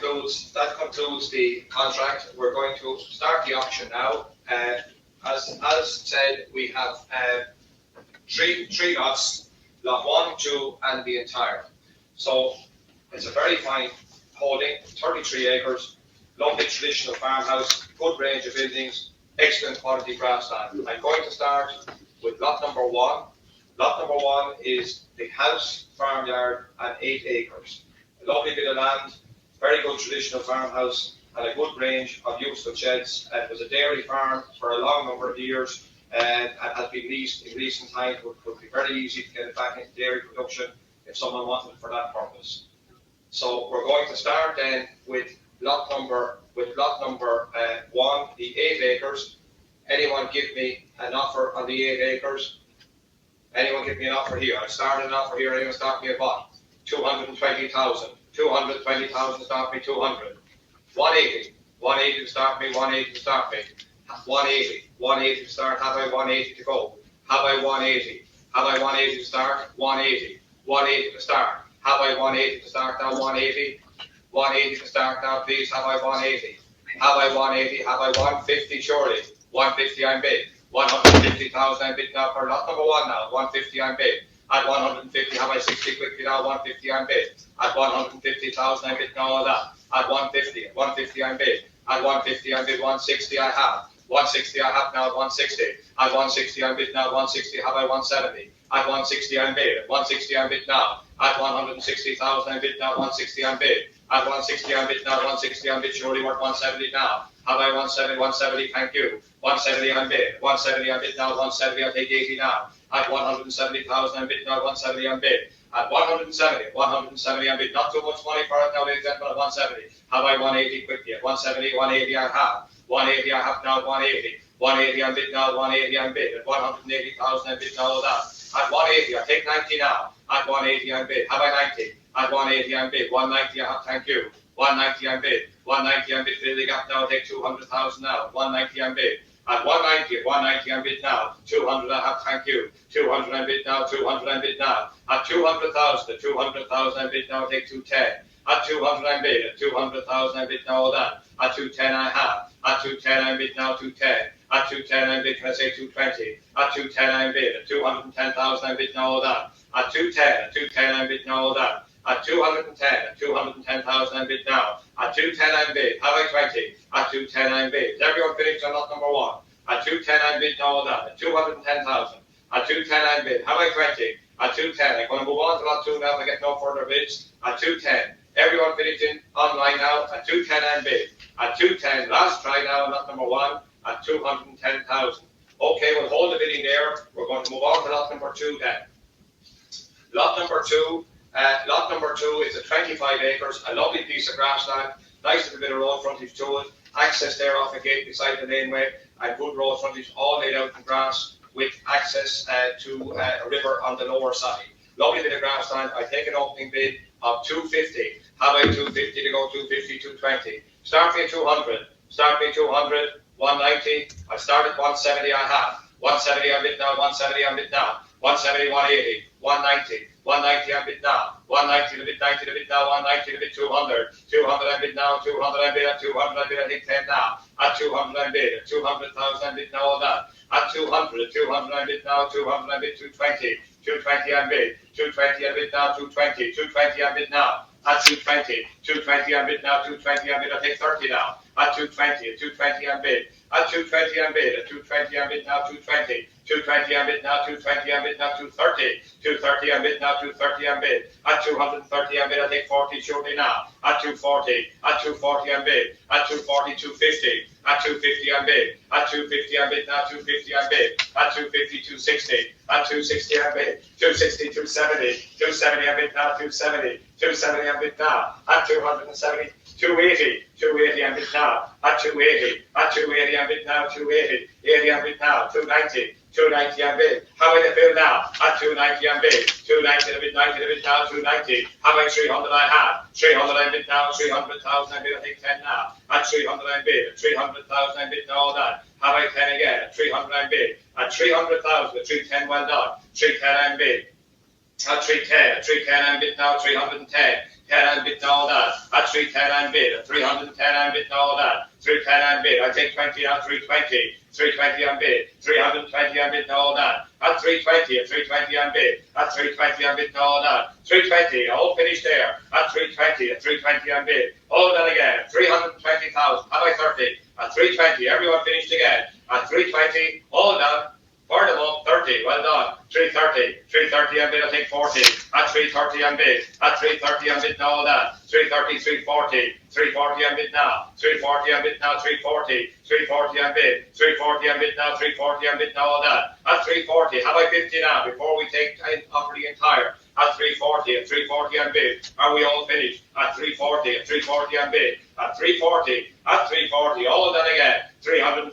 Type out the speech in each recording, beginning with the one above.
concludes the contract. We're going to start the auction now. As said, we have three lots, lot 1, 2, and the entire. So it's a very fine holding, 33 acres, lovely traditional farmhouse, good range of buildings, excellent quality grassland. I'm going to start with lot number 1. Lot number 1 is the house, farmyard, and 8 acres. A lovely bit of land, very good traditional farmhouse, and a good range of useful sheds. It was a dairy farm for a long number of years, and has been leased in recent times. It would be very easy to get it back into dairy production if someone wanted it for that purpose. So we're going to start then with lot number 1, the 8 acres. Anyone give me an offer on the 8 acres? Anyone give me an offer here? I started an offer here. Anyone start me a what? 220,000. 220,000 start me 200. 180. 180 to start me. 180 to start me. 180. 180 to start. Have I 180 to go? Have I 180? Have I 180 to start? 180. 180 to start. Have I 180 to start now? 180. 180 to start now, please. Have I 180? Have I 180? Have I 150? Surely. 150 I'm bid. 150,000 I'm bid now for lot number 1 now. 150 I'm bid. At 150, have I 60 quickly now? 150 I'm bid. At 150,000 I'm bid now all that. At 150, 150 I'm bid. At 150 I'm bid. 160 I have. 160 I have now at 160. At 160 I'm bid now. 160 have I 170. At 160 I'm bid. At 160 I'm bid now. At 160,000 I'm bid now. 160 I'm bid. At 160 I'm bid now. 160 I'm bid. Surely worth 170 now. Have I 170? 170, thank you. 170 I'm bid. 170 I'm bid now. 170 I'll take 80 now. At 170,000 I'm bid now. 170 I'm bid. At 170 I'm bid. Not too much money for it now, ladies and gentlemen. At 170. Have I 180 quickly? At 170, 180 I have. 180 I have now. 180. 180 I'm bid now. 180 I'm bid. At 180,000 I'm bid now. That. At 180 I take 90 now. At 180 I'm bid. Have I 90? At 180 I'm bid. 190 I have. Thank you. 190 I'm bid. 190 I'm bid. Fill the gap now. Take 200,000 now. 190 I'm bid. At 190 I'm bid now. 200 I have. Thank you. 200 I'm bid now. 200 I'm bid now. At 200,000. At 200,000 I'm bid now. Take 210. At 200 I'm bid. At 200,000 I'm bid now. All that. At 210 I have. At 210 I'm bid now. 210. At 210 I'm bid. Can I say 220? At 210 I'm bid. At 210,000 I'm bid now. All that. At 210. At 210 I'm bid now. All that. At 210,000 I'm bid now. At 210 I'm bid. Have I 20? At 210 I'm bid. Is everyone finished on lot number 1? At 210 I'm bid now. All that. At 210,000. At 210 I'm bid. Have I 20? At 210. I'm going to move on to lot 2 now if I get no further bids. At 210. Everyone finished in online now. At 210 I'm bid. At 210. Last try now. Lot number 1. At 210,000. Okay, we'll hold the bidding there. We're going to move on to lot number 2 then. Lot number 2. Lot number 2 is a 25 acres, a lovely piece of grassland, nice little bit of road frontage to it, access there off a gate beside the laneway, and good road frontage all laid out in grass with access to a river on the lower side. Lovely bit of grassland. I take an opening bid of 250. Have I 250 to go? 250, 220. Start me at 200. Start me at 200. 190. I start at 170. I have. 170 I'm bid now. 170 I'm bid now. 170, 180, 190. 190 I'm bid now. 190 to bid, 90 to bid now. 190 to bid, 200. 200 I'm bid now. 200 I'm bid. At 200 I'm bid. I take 10 now. At 200 I'm bid. At 200,000 I'm bid now. All that. At 200 I'm bid now. 200 I'm bid. 220. 220 I'm bid. 220 I'm bid now. 220. 220 I'm bid now. At 220. 220 I'm bid now. 220 I'm bid. I take 30 now. At 220. At 220 I'm bid. At 220 I'm bid. At 220 I'm bid now. 220. 220 I'm bid now. 220 I'm bid now. 230. 230 I'm bid now. 230 I'm bid. At 230 I'm bid. I take 40 shortly now. At 240. At 240 I'm bid. At 240. 250. At 250 I'm bid. At 250 I'm bid now. 250 I'm bid. At 250. 260. At 260 I'm bid. 260. 270. 270 I'm bid now. 270. 270 I'm bid now. At 270. 280. 280 I'm bid now. At 280. At 280 I'm bid now. 280. 80 I'm bid now. 290. 290 I'm bid. How many bill now? At 290 I'm bid. 290 to bid, 90 to bid now. 290. How many 300 I have? 300 I'm bid now. 300,000 I'm bid. I take 10 now. At 300 I'm bid. At 300,000 I'm bid now. All that. Have I 10 again? At 300 I'm bid. At 300,000. At 310 well done. 310 I'm bid. At 310, at 310 I'm bid now, 310. 10 I'm bid now that. At 310 I'm bid. At 310 I'm bid now that. 310 I'm bid. I take 20 now, 320. 320 I'm bid. 320 I'm bid now that. At 320, at 320 I'm bid. At 320 I'm bid now that. 320, all finished there. At 320, at 320 I'm bid. All done again. 320,000. Have I 30? At 320, everyone finished again. At 320, all done. For the month, 30, well done. 330, 330 I'm bid, I take 40. At 330 I'm bid. At 330 I'm bid now that. 330, 340. 340 I'm bid now. 340 I'm bid now, 340. 340 I'm bid. 340 I'm bid now, 340 I'm bid now that. At 340, have I 50 now before we take offer the entire? At 340, at 340 I'm bid. Are we all finished? At 340, at 340 I'm bid. At 340, at 340, all done again. 340,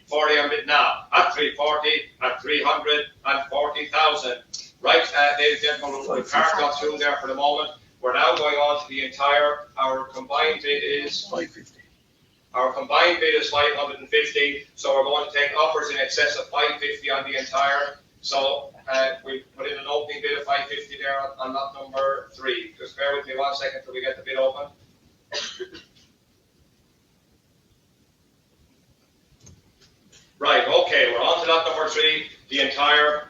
40 I'm bid now. At 340, at 340,000. Right, ladies and gentlemen, we've got through there for the moment. We're now going on to the entire. Our combined bid is 550. Our combined bid is 550. So we're going to take offers in excess of 550 on the entire. So we put in an opening bid of 550 there on lot number 3. Just bear with me 1 second till we get the bid open. Right, okay, we're on to lot number 3. The entire.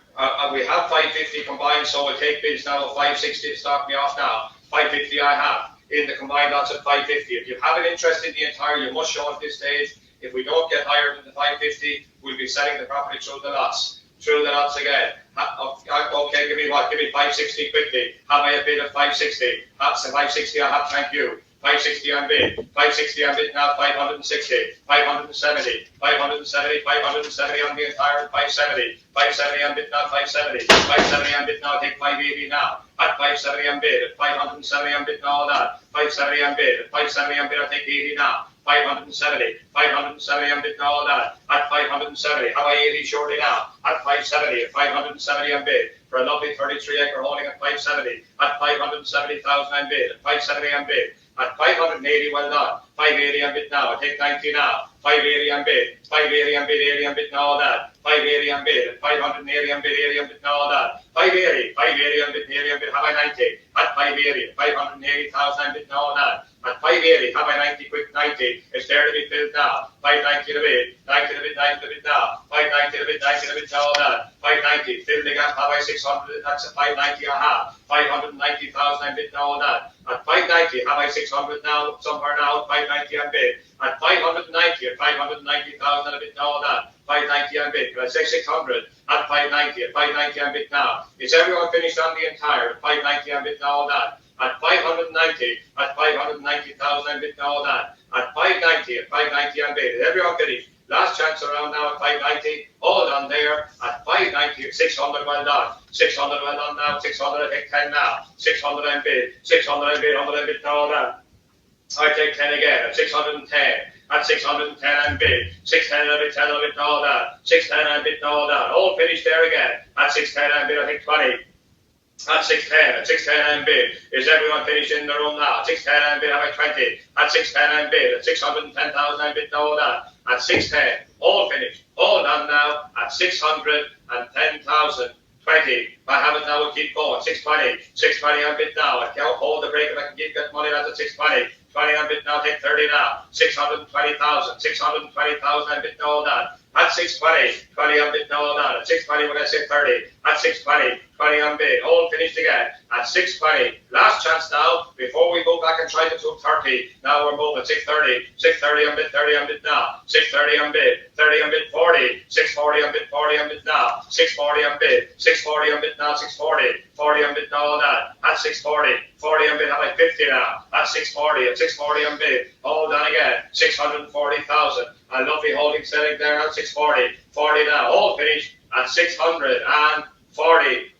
We have 550 combined, so we'll take bids now of 560 to start me off now. 550 I have in the combined lots at 550. If you have an interest in the entire, you must show at this stage. If we don't get higher than the 550, we'll be selling the property through the lots. Through the lots again. Okay, give me what? Give me 560 quickly. Have I a bid of 560? That's the 560 I have, thank you. 560 on bid. 560 on bid now, 560. 570. 570. 570 on the entire, 570. 570 on bid now, 570. 570 on bid now, take 580 now. At 570 on bid. At 570 on bid now, all that. 570 on bid. At 570 on bid, I'll take 80 now. 570, 570 on bid now, all that. At 570, have I 80 shortly now? At 570, at 570 on bid. For a lovely 33 acre holding at 570. At 570,000 on bid. At 570 on bid. At 580, well done. 580 on bid now. I take 90 now. 580 on bid. 580 on bid. 80 on bid now. All that. 580 on bid. 580 on bid. 80 on bid now. All that. 580. 580 on bid. 80 on bid. Have I 90? At 580. 580,000 on bid now. All that. At 580, have I 90 quick 90? It's there to be filled now. 590 to bid. 90 to bid. 90 to bid now. 590 to bid. 90 to bid now. All that. 590. Fill the gap. Have I 600? That's a 590 I have. 590,000 on bid now. All that. At 590, have I 600 now? Somewhere now. 590 on bid. At 590, at 590,000 on bid now. All that. 590 on bid. Can I say 600? At 590, at 590 on bid now. Is everyone finished on the entire? At 590 on bid now. All that. At 590, at 590,000 on bid now. All that. At 590, at 590 on bid. Is everyone finished? Last chance around now at 590. All done there. At 590, at 600, well done. 600, well done now. 600, I take 10 now. 600 on bid. 600 on bid. 100 on bid now. All that. I take 10 again. At 610. At 610 on bid. 610 on bid. 10 on bid now. All that. 610 on bid now. All that. All finished there again. At 610 on bid. I take 20. At 610, at 610 on bid. Is everyone finished in the room now? At 610 on bid, have I 20? At 610 on bid, at 610,000 on bid, now that. At 610, all finished, all done now. At 610,000, 20. If I have it now, we'll keep going. 620, 620 on bid now. I can't hold the break if I can keep getting money, that's at 620. 20 on bid now, take 30 now. 620,000, 620,000 on bid now, all that. At 620, 20 on bid now, all that. At 620, when I say 30. At 620, 20 on bid, all finished again. At 620, last chance now, before we go back and try to do 30. Now we're moving, 630, 630 on bid, 30 on bid now. 630 on bid, 30 on bid, 40. 640 on bid, 40 on bid now. 640 on bid, 640 on bid now, 640. 40 on bid now, all that. At 640, 40 on bid, have like 50 now. At 640, at 640 on bid, all done again. 640,000. A lovely holding selling there at 640. 40 now, all finished at 640.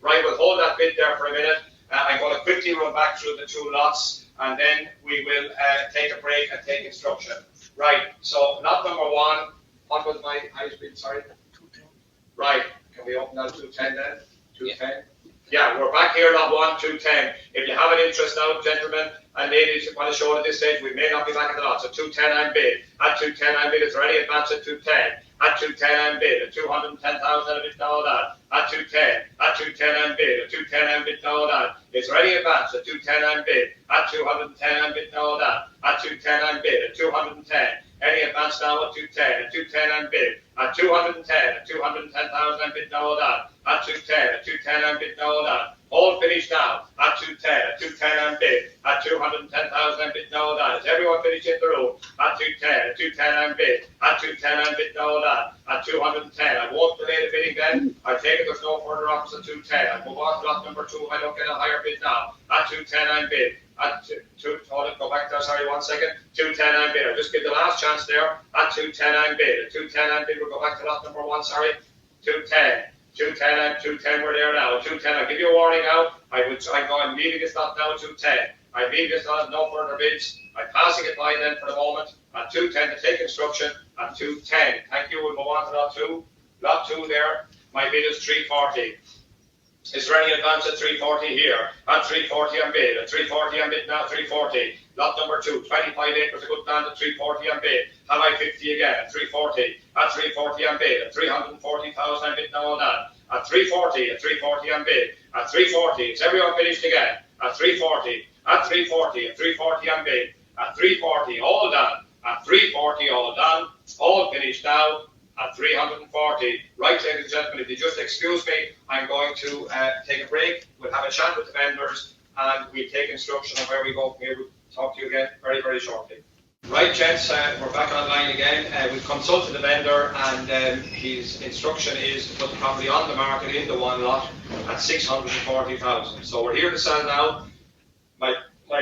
Right, we'll hold that bid there for a minute. I'm going to quickly run back through the two lots and then we will take a break and take instruction. Right, so lot number 1. What was my highest bid? Sorry? 210. Right, can we open that 210 then? 210? Yeah, we're back here, lot 1, 210. If you have an interest now, gentlemen and ladies, you want to show it at this stage, we may not be back at the lot. So 210 I'm bid. At 210 I'm bid. Is there any advance at 210? at 210 and bid, at 210,000 a bit now that, at 210, at 210 and bid, at 210 and bid now that, it's ready advance at 210 and bid, at 210 and bid now that, at 210 and bid, at 210, any advance now at 210, at 210 and bid, at 210, at 210,000 and bid now that, at 210, at 210 and bid now that, all finished now at 210, at 210 and bid, at 210,000 and bid now that. Is everyone finished in the room? At 210, at 210 and bid, at 210 and bid now that, at 210. I won't delay the bidding then. I take it there's no further offers at 210. I'll move on to lot number 2 if I don't get a higher bid now. At 210 and bid. At hold it, go back there, sorry, 1 second. 210 and bid. I'll just give the last chance there. At 210 and bid. At 210 and bid, we'll go back to lot number 1, sorry. 210. 210 and 210, we're there now. 210, I'll give you a warning now. I'm leaving this lot now at 210. I'm leaving this lot, no further bids. I'm passing it by then for the moment. At 210 to take instruction. At 210. Thank you. We'll move on to lot 2. Lot 2 there. My bid is 340. Is there any advance at 340 here? At 340 and bid. At 340 and bid now, 340. Lot number 2, 25 acres, a good land at 340 and bid. Have I 50 again at 340? At 340 and bid. At 340,000 and bid now on that. At 340, at 340 and bid. At 340, is everyone finished again? At 340, at 340, at 340 and bid. At 340, all done. At 340, all done. All finished now. At 340. Right, ladies and gentlemen, if you just excuse me, I'm going to take a break. We'll have a chat with the vendors and we'll take instruction on where we go from here. We'll talk to you again very, very shortly. Right, gents, we're back online again. We've consulted the vendor and his instruction is to put the property on the market in the one lot at 640,000. So we're here to sell now. My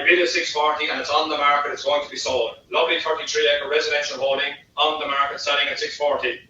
bid is 640 and it's on the market, it's going to be sold. Lovely 33 acre residential holding on the market selling at 640.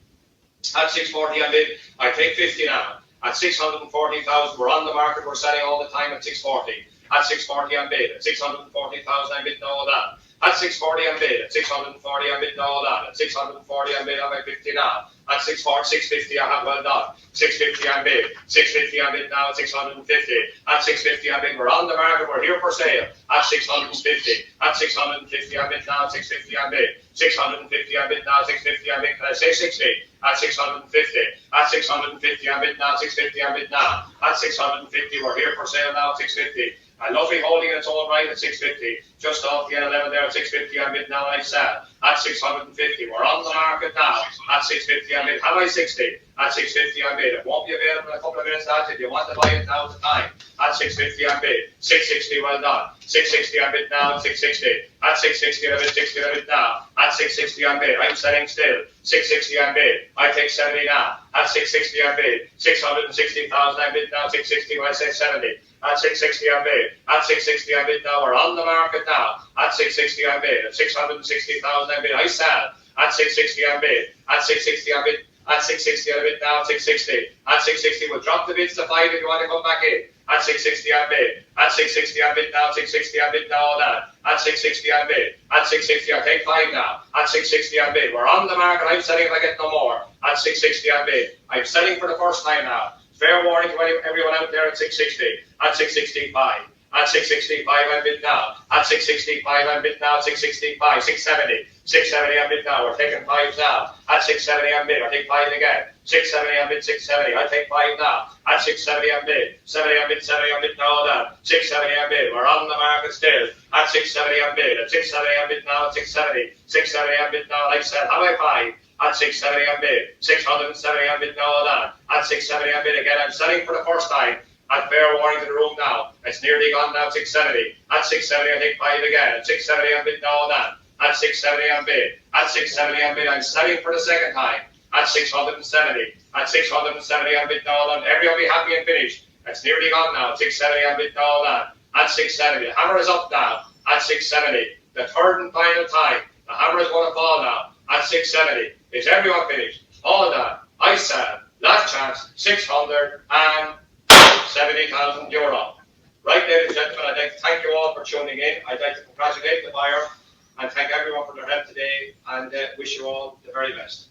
At 640 I bid, I take 50 now. At 640,000 we're on the market, we're selling all the time at 640. At 640 I bid, at 640,000 I bid no that. At 640 I bid, at 640 I bid no that. At 640 I bid, I'm at 50 now. At 650 I have well done. 650 I bid, 650 I bid now at 650. At 650 I bid, we're on the market, we're here for sale. At 650, at 650 I bid now, 650 I bid. 650 I bid now, 650 I bid, can I say 60? At 650, at 650 I bid now, 650 I bid now. At 650, we're here for sale now, 650. A lovely holding in its own right at 650. Just off the N11 there at 650 I bid now and I sell. At 650, we're on the market now. At 650 I bid, have I 60? At 650 I bid, it won't be available in a couple of minutes after. If you want to buy it now, it's the time. At 650 I bid, 660 well done. 660 I bid now at 660. At 660 I bid, 60 I bid now. At 660 I bid, I'm selling still. 660 I bid, I take 70 now. At 660 I bid, 660,000 I bid now, 660 when I say 70. At 660 I bid, at 660 I bid now, we're on the market now. At 660 I bid, at 660,000 I bid, I sell. At 660 I bid, at 660 I bid, at 660 I bid now, 660. At 660 we'll drop the bids to 5 if you want to come back in. At 660 I bid, at 660 I bid now, 660 I bid now, all that. At 660 I bid, at 660 I take 5 now. At 660 I bid, we're on the market, I'm selling if I get no more. At 660 I bid, I'm selling for the first time now. Fair warning to everyone out there at 660. At 665. At 665 I bid now. At 665 I bid now. 665. 670. 670 I bid now. We're taking 5s now. At 670 I bid. I take 5 again. 670 I bid. 670. I take 5 now. At 670 I bid. 70 I bid. 70 I bid now. That. 670 I bid. We're on the market still. At 670 I bid. At 670 I bid now. At 670. 670 I bid now. Like I said, have I 5? At 670 I bid, 670 I bid now all that. At 670 I bid again, I'm selling for the first time. At fair warning to the room now, it's nearly gone now, 670. At 670 I take 5 again, at 670 I bid now all that. At 670 I bid, at 670 I bid, I'm selling for the second time. At 670, at 670 I bid now all that. Everyone be happy and finished. It's nearly gone now, 670 I bid now all that. At 670, the hammer is up now. At 670, the third and final time, the hammer is going to fall now. At 670. Is everyone finished? All done. I sell. Last chance, 670,000 euro. Right, ladies and gentlemen, I'd like to thank you all for tuning in. I'd like to congratulate the buyer and thank everyone for their help today and wish you all the very best.